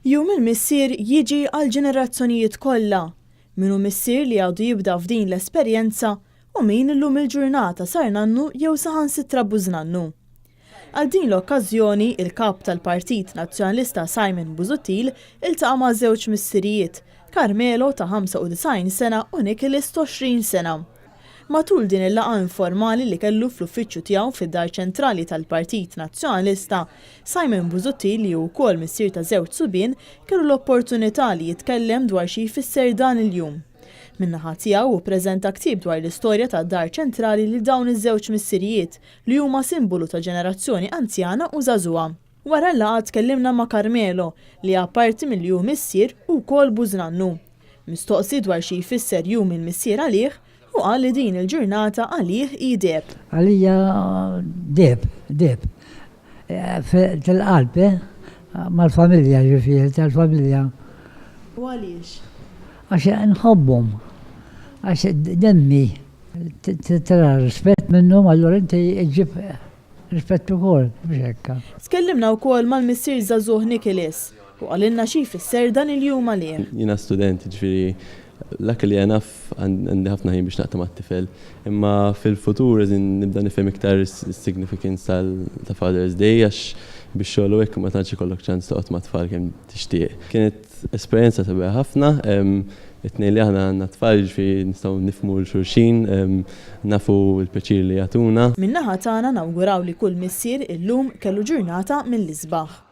Jum il-missier jiġi għal ġenerazzjonijiet kollha. Minu missier li għadu jibda f'din l-esperjenza u min illum il-ġurnata sar nannu jew saħansitra bużnannu. Għal din l-okkażjoni il-kap tal-Partit Nazzjonalista Simon Busuttil iltaqa' ma' żewġ missirijiet, Carmelo ta' 95 sena u Nicholas ta' 20 sena. Matul din il-laqgħa informali li kellu fl-uffiċċju tiegħu fid-Dar Ċentrali tal-Partit Nazzjonalista, Simon Busuttil li hu wkoll missier ta' żewġ subien kellu l-opportunità li jitkellem dwar xi jfisser dan il-jum. Min-naħa tiegħu ppreżenta ktieb dwar l-istorja tad-Dar Ċentrali li dawn iż-żewġ missirijiet li huma simbolu ta' ġenerazzjoni anzjana u żagħżugħa. Wara l-laqgħa tkellimna ma' Carmelo li apparti milli hu missier u wkoll bużnannu. Mistoqsi dwar xi jfisser jum il-missier għalih u qal li din il-ġurnata għalih ideb. Għalija deb. Tal-qalb, mal-familja ġifieri, tal-familja. U għaliex? Għax nħobbhom, għax demmi, tara rispett minnhom, allura inti ġib rispett ukoll biex hekk. Tkellimna wkoll mal-missier żagħżugħ Nicholas u qalilna xi jfisser dan il-jum għalih. Jiena student, ġifieri luckily enough għandi ħafna ħin biex naqta' mat-tifel, imma fil-futur nibda nifhem iktar is-significance ta' Father's Day għax biex xogħol hekk ma tantx ikollok ċans toqgħod ma' tfal kemm tixtieq. Kienet esperjenza sabiħa ħafna, it-tnejn li aħna għandna tfal ġifieri nistgħu nifhmu l-xulxin, nafu l-pjaċir li jagħtuna. Min-naħa tagħna nawguraw li kull missier illum kellu ġurnata mill-isbaħ.